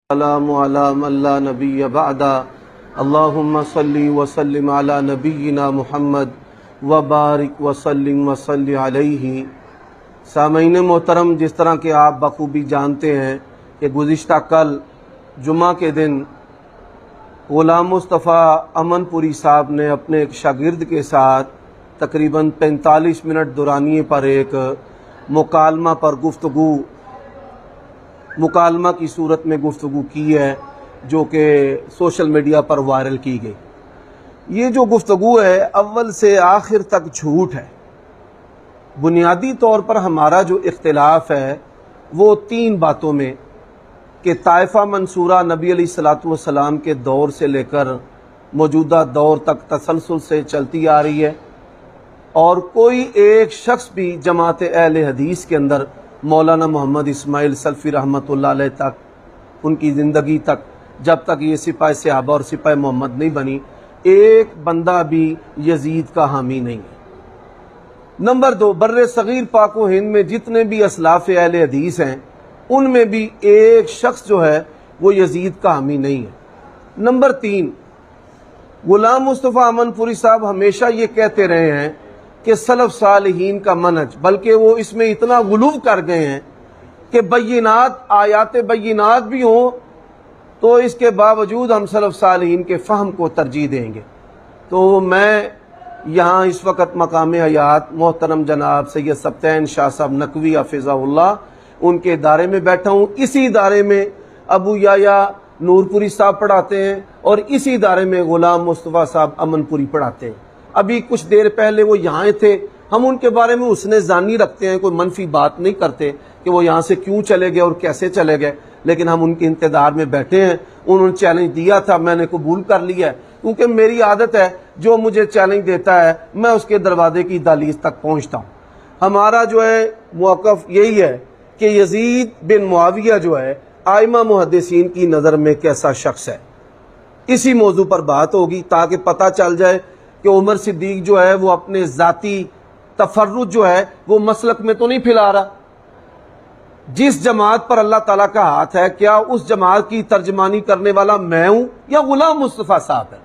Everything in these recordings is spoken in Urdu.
السلام علی من لا نبی بعد اللہم صلی وسلم علی نبینا محمد وبارک وسلم وصلی علیہ۔ سامعین محترم، جس طرح کہ آپ بخوبی جانتے ہیں کہ گزشتہ کل جمعہ کے دن غلام مصطفیٰ امن پوری صاحب نے اپنے ایک شاگرد کے ساتھ تقریباً 45 منٹ دورانیے پر ایک مکالمہ کی صورت میں گفتگو کی ہے، جو کہ سوشل میڈیا پر وائرل کی گئی۔ یہ جو گفتگو ہے اول سے آخر تک جھوٹ ہے۔ بنیادی طور پر ہمارا جو اختلاف ہے وہ 3 باتوں میں کہ طائفہ منصورہ نبی علیہ الصلوۃ والسلام کے دور سے لے کر موجودہ دور تک تسلسل سے چلتی آ رہی ہے، اور کوئی ایک شخص بھی جماعت اہل حدیث کے اندر مولانا محمد اسماعیل سلفی رحمۃ اللہ علیہ تک، ان کی زندگی تک، جب تک یہ سپاہ صحابہ اور سپاہ محمد نہیں بنی، ایک بندہ بھی یزید کا حامی نہیں ہے۔ نمبر 2، بر صغیر پاک و ہند میں جتنے بھی اسلاف اہل حدیث ہیں ان میں بھی ایک شخص جو ہے وہ یزید کا حامی نہیں ہے۔ نمبر 3، غلام مصطفیٰ امن پوری صاحب ہمیشہ یہ کہتے رہے ہیں کہ سلف صالحین کا منہج، بلکہ وہ اس میں اتنا غلو کر گئے ہیں کہ آیات بینات بھی ہوں تو اس کے باوجود ہم سلف صالحین کے فہم کو ترجیح دیں گے۔ تو میں یہاں اس وقت مقام حیات محترم جناب سید سبطین شاہ صاحب نقوی حفظہ اللہ ان کے ادارے میں بیٹھا ہوں۔ اسی ادارے میں ابو یحییٰ نور پوری صاحب پڑھاتے ہیں اور اسی ادارے میں غلام مصطفیٰ صاحب امن پوری پڑھاتے ہیں۔ ابھی کچھ دیر پہلے وہ یہاں تھے، ہم ان کے بارے میں حسن ظنی رکھتے ہیں، کوئی منفی بات نہیں کرتے کہ وہ یہاں سے کیوں چلے گئے اور کیسے چلے گئے، لیکن ہم ان کے انتظار میں بیٹھے ہیں۔ انہوں نے چیلنج دیا تھا، میں نے قبول کر لیا ہے، کیونکہ میری عادت ہے جو مجھے چیلنج دیتا ہے میں اس کے دروازے کی دہلیز تک پہنچتا ہوں۔ ہمارا جو ہے موقف یہی ہے کہ یزید بن معاویہ جو ہے ائمہ محدثین کی نظر میں کیسا شخص ہے، اسی موضوع پر بات ہوگی تاکہ پتہ چل جائے کہ عمر صدیق جو ہے وہ اپنے ذاتی تفرد جو ہے وہ مسلک میں تو نہیں پھیلا رہا۔ جس جماعت پر اللہ تعالیٰ کا ہاتھ ہے، کیا اس جماعت کی ترجمانی کرنے والا میں ہوں یا غلام مصطفیٰ صاحب ہے؟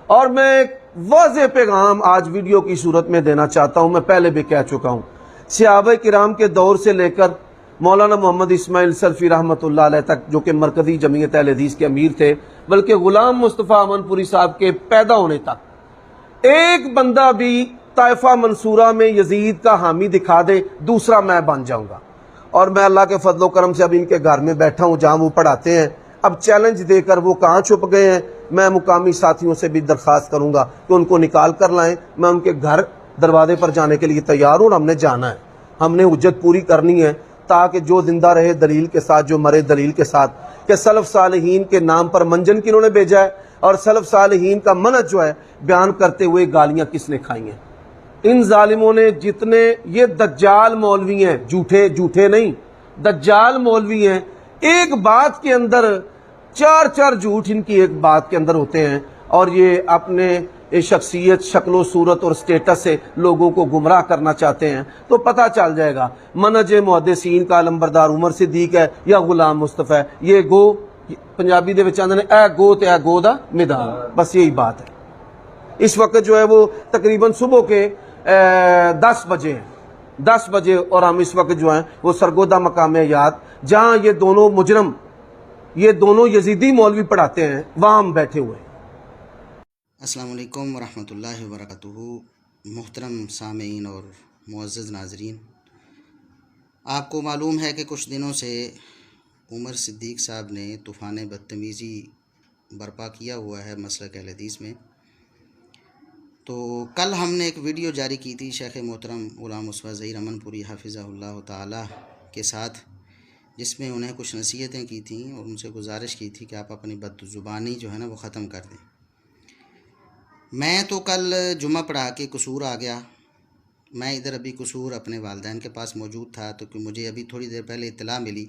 اور میں ایک واضح پیغام آج ویڈیو کی صورت میں دینا چاہتا ہوں، میں پہلے بھی کہہ چکا ہوں، صحابہ کرام کے دور سے لے کر مولانا محمد اسماعیل سلفی رحمۃ اللہ علیہ تک، جو کہ مرکزی جمعیت اہل حدیث کے امیر تھے، بلکہ غلام مصطفیٰ امن پوری صاحب کے پیدا ہونے تک ایک بندہ بھی طائفہ منصورہ میں یزید کا حامی دکھا دے، دوسرا میں بن جاؤں گا۔ اور میں اللہ کے فضل و کرم سے اب ان کے گھر میں بیٹھا ہوں جہاں وہ پڑھاتے ہیں۔ اب چیلنج دے کر وہ کہاں چھپ گئے ہیں، میں مقامی ساتھیوں سے بھی درخواست کروں گا کہ ان کو نکال کر لائیں۔ میں ان کے گھر دروازے پر جانے کے لیے تیار ہوں، اور ہم نے جانا ہے، ہم نے حجت پوری کرنی ہے، تاکہ جو زندہ رہے دلیل کے ساتھ، جو مرے دلیل کے ساتھ، کہ سلف صالحین کے نام پر منجن کنہوں نے بھیجا ہے اور سلف صالحین کا منہج جو ہے بیان کرتے ہوئے گالیاں کس نے کھائی ہیں۔ ان ظالموں نے جتنے یہ دجال مولوی ہیں، جھوٹے نہیں، دجال مولوی ہیں، ایک بات کے اندر 4 جھوٹ ان کی ایک بات کے اندر ہوتے ہیں، اور یہ اپنے شخصیت، شکل و صورت اور سٹیٹس سے لوگوں کو گمراہ کرنا چاہتے ہیں۔ تو پتہ چل جائے گا منہج محدثین کا علمبردار عمر صدیق ہے یا غلام مصطفیٰ ہے۔ یہ گو پنجابی دے وچ آندے نے اے گو تے اے گو دا میدان، بس یہی بات ہے۔ اس وقت جو ہے وہ تقریباً صبح کے 10 بجے ہیں، 10 بجے، اور ہم اس وقت جو ہیں وہ سرگودہ مقام حیات جہاں یہ دونوں مجرم، یہ دونوں یزیدی مولوی پڑھاتے ہیں، وہاں ہم بیٹھے ہوئے ہیں۔ السلام علیکم ورحمۃ اللہ وبرکاتہ۔ محترم سامعین اور معزز ناظرین، آپ کو معلوم ہے کہ کچھ دنوں سے عمر صدیق صاحب نے طوفان بدتمیزی برپا کیا ہوا ہے مسلک اہل حدیث میں۔ تو کل ہم نے ایک ویڈیو جاری کی تھی شیخ محترم غلام مصطفیٰ ظہیر امن پوری حفظہ اللہ تعالی کے ساتھ، جس میں انہیں کچھ نصیحتیں کی تھیں اور ان سے گزارش کی تھی کہ آپ اپنی بد زبانی جو ہے نا وہ ختم کر دیں۔ میں تو کل جمعہ پڑھا کے قصور آ گیا، میں ادھر ابھی قصور اپنے والدین کے پاس موجود تھا، تو کہ مجھے ابھی تھوڑی دیر پہلے اطلاع ملی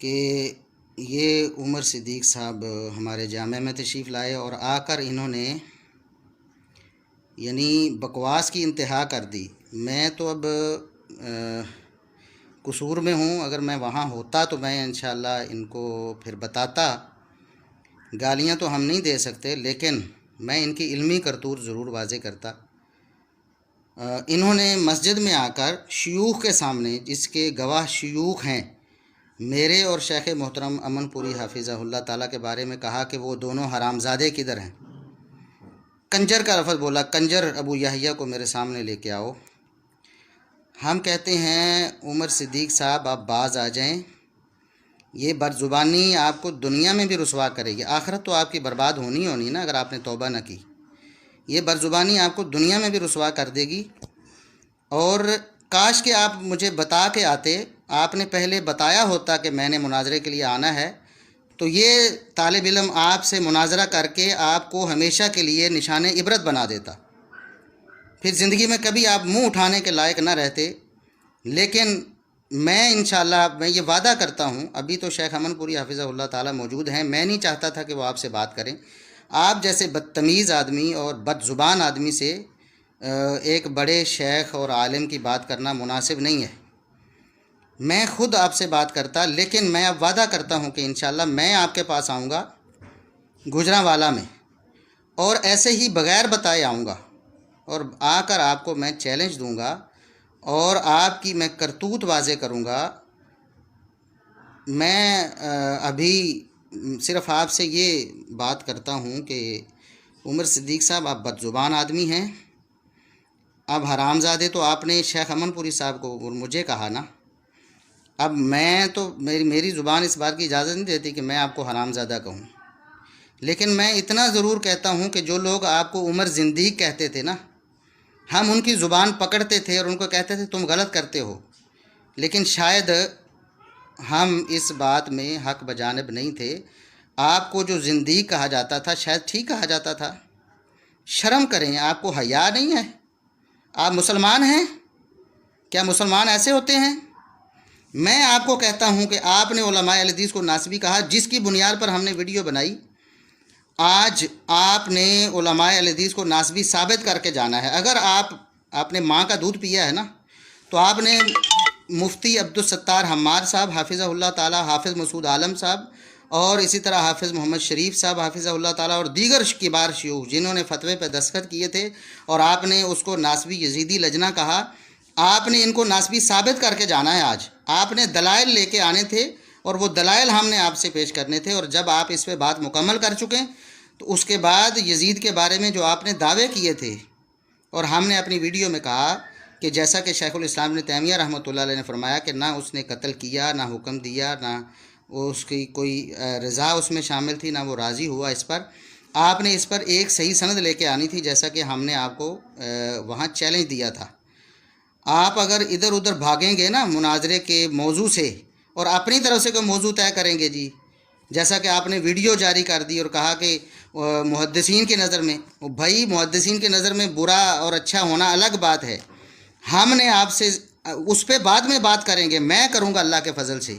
کہ یہ عمر صدیق صاحب ہمارے جامعہ میں تشریف لائے اور آ کر انہوں نے یعنی بکواس کی انتہا کر دی۔ میں تو اب قصور میں ہوں، اگر میں وہاں ہوتا تو میں انشاءاللہ ان کو پھر بتاتا. گالیاں تو ہم نہیں دے سکتے، لیکن میں ان کی علمی کرتوت ضرور واضح کرتا. انہوں نے مسجد میں آ کر شیوخ کے سامنے، جس کے گواہ شیوخ ہیں، میرے اور شیخ محترم امن پوری حافظہ اللہ تعالیٰ کے بارے میں کہا کہ وہ دونوں حرامزادے کدھر ہیں. کنجر کا لفظ بولا، کنجر ابو یحییٰ کو میرے سامنے لے کے آؤ. ہم کہتے ہیں عمر صدیق صاحب آپ باز آ جائیں، یہ بد زبانی آپ کو دنیا میں بھی رسوا کرے گی، آخرت تو آپ کی برباد ہونی نا اگر آپ نے توبہ نہ کی. یہ بد زبانی آپ کو دنیا میں بھی رسوا کر دے گی. اور کاش کہ آپ مجھے بتا کے آتے، آپ نے پہلے بتایا ہوتا کہ میں نے مناظرے کے لیے آنا ہے، تو یہ طالب علم آپ سے مناظرہ کر کے آپ کو ہمیشہ کے لیے نشان عبرت بنا دیتا، پھر زندگی میں کبھی آپ منہ اٹھانے کے لائق نہ رہتے. لیکن میں انشاءاللہ میں یہ وعدہ کرتا ہوں، ابھی تو شیخ امن پوری حافظہ اللہ تعالیٰ موجود ہیں، میں نہیں چاہتا تھا کہ وہ آپ سے بات کریں. آپ جیسے بدتمیز آدمی اور بد زبان آدمی سے ایک بڑے شیخ اور عالم کی بات کرنا مناسب نہیں ہے. میں خود آپ سے بات کرتا، لیکن میں اب وعدہ کرتا ہوں کہ انشاءاللہ میں آپ کے پاس آؤں گا گجرانوالہ میں، اور ایسے ہی بغیر بتائے آؤں گا، اور آ کر آپ کو میں چیلنج دوں گا اور آپ کی میں کرتوت واضح کروں گا. میں ابھی صرف آپ سے یہ بات کرتا ہوں کہ عمر صدیق صاحب آپ بد زبان آدمی ہیں. اب حرامزادے تو آپ نے شیخ امن پوری صاحب کو اور مجھے کہا نا، اب میں تو میری زبان اس بات کی اجازت نہیں دیتی کہ میں آپ کو حرامزادہ کہوں. لیکن میں اتنا ضرور کہتا ہوں کہ جو لوگ آپ کو عمر زندیق کہتے تھے نا، ہم ان کی زبان پکڑتے تھے اور ان کو کہتے تھے تم غلط کرتے ہو، لیکن شاید ہم اس بات میں حق بجانب نہیں تھے. آپ کو جو زندیق کہا جاتا تھا شاید ٹھیک کہا جاتا تھا. شرم کریں، آپ کو حیا نہیں ہے؟ آپ مسلمان ہیں؟ کیا مسلمان ایسے ہوتے ہیں؟ میں آپ کو کہتا ہوں کہ آپ نے علماء اہل حدیث کو ناسبی کہا، جس کی بنیاد پر ہم نے ویڈیو بنائی. آج آپ نے علماء اہل حدیث کو ناسبی ثابت کر کے جانا ہے. اگر آپ نے ماں کا دودھ پیا ہے نا، تو آپ نے مفتی عبدالستار حماد صاحب حافظہ اللہ تعالیٰ، حافظ مسعود عالم صاحب، اور اسی طرح حافظ محمد شریف صاحب حافظہ اللہ تعالیٰ، اور دیگر کبار شیوخ جنہوں نے فتوے پہ دستخط کیے تھے، اور آپ نے اس کو ناسبی یزیدی لجنہ کہا، آپ نے ان کو ناسبی ثابت کر کے جانا ہے. آج آپ نے دلائل لے کے آنے تھے، اور وہ دلائل ہم نے آپ سے پیش کرنے تھے. اور جب آپ اس پہ بات مکمل کر چکیں تو اس کے بعد یزید کے بارے میں جو آپ نے دعوے کیے تھے، اور ہم نے اپنی ویڈیو میں کہا کہ جیسا کہ شیخ الاسلام ابن تیمیہ رحمۃ اللہ علیہ نے فرمایا کہ نہ اس نے قتل کیا، نہ حکم دیا، نہ اس کی کوئی رضا اس میں شامل تھی، نہ وہ راضی ہوا اس پر. آپ نے اس پر ایک صحیح سند لے کے آنی تھی، جیسا کہ ہم نے آپ کو وہاں چیلنج دیا تھا. آپ اگر ادھر ادھر بھاگیں گے نا مناظرے کے موضوع سے، اور اپنی طرف سے کوئی موضوع طے کریں گے جی، جیسا کہ آپ نے ویڈیو جاری کر دی اور کہا کہ محدثین کی نظر میں، بھائی محدثین کی نظر میں برا اور اچھا ہونا الگ بات ہے. ہم نے آپ سے اس پہ بعد میں بات کریں گے، میں کروں گا اللہ کے فضل سے.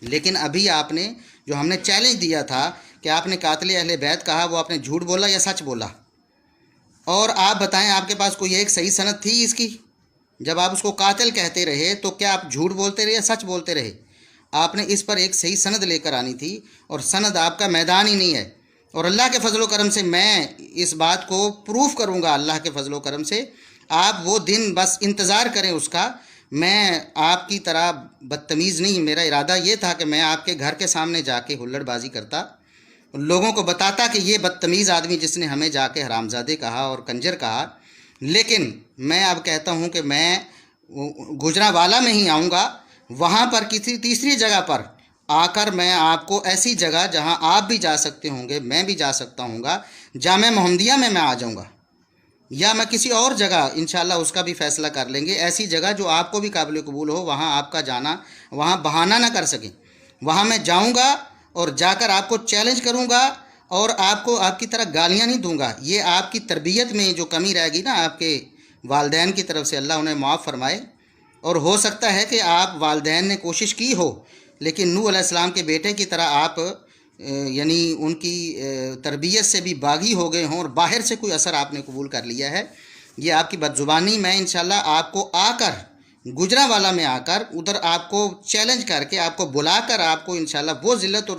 لیکن ابھی آپ نے جو ہم نے چیلنج دیا تھا کہ آپ نے قاتل اہل بیت کہا، وہ آپ نے جھوٹ بولا یا سچ بولا؟ اور آپ بتائیں، آپ کے پاس کوئی ایک صحیح سند تھی اس کی؟ جب آپ اس کو قاتل کہتے رہے تو کیا آپ جھوٹ بولتے رہے یا سچ بولتے رہے؟ آپ نے اس پر ایک صحیح سند لے کر آنی تھی، اور سند آپ کا میدان ہی نہیں ہے. اور اللہ کے فضل و کرم سے میں اس بات کو پروف کروں گا، اللہ کے فضل و کرم سے. آپ وہ دن بس انتظار کریں اس کا. میں آپ کی طرح بدتمیز نہیں، میرا ارادہ یہ تھا کہ میں آپ کے گھر کے سامنے جا کے ہلڑ بازی کرتا، لوگوں کو بتاتا کہ یہ بدتمیز آدمی جس نے ہمیں جا کے حرامزادے کہا اور کنجر کہا. لیکن میں اب کہتا ہوں کہ میں گجرانوالہ میں ہی آؤں گا، وہاں پر کسی تیسری جگہ پر آ کر میں آپ کو ایسی جگہ جہاں آپ بھی جا سکتے ہوں گے، میں بھی جا سکتا ہوں گا، جامع محمدیہ میں آ جاؤں گا، یا میں کسی اور جگہ انشاءاللہ اس کا بھی فیصلہ کر لیں گے. ایسی جگہ جو آپ کو بھی قابل قبول ہو، وہاں آپ کا جانا وہاں بہانہ نہ کر سکیں. وہاں میں جاؤں گا اور جا کر آپ کو چیلنج کروں گا، اور آپ کو آپ کی طرح گالیاں نہیں دوں گا. یہ آپ کی تربیت میں جو کمی رہ گی نا، آپ کے والدین کی طرف سے، اللہ انہیں معاف فرمائے. اور ہو سکتا ہے کہ آپ والدین نے کوشش کی ہو، لیکن نوح علیہ السلام کے بیٹے کی طرح آپ یعنی ان کی تربیت سے بھی باغی ہو گئے ہوں، اور باہر سے کوئی اثر آپ نے قبول کر لیا ہے. یہ آپ کی بد زبانی میں انشاءاللہ آپ کو آ کر گجرانوالہ میں آ کر ادھر آپ کو چیلنج کر کے آپ کو بلا کر آپ کو انشاءاللہ وہ ذلت اور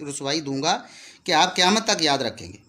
رسوائی دوں گا کہ آپ قیامت تک یاد رکھیں گے۔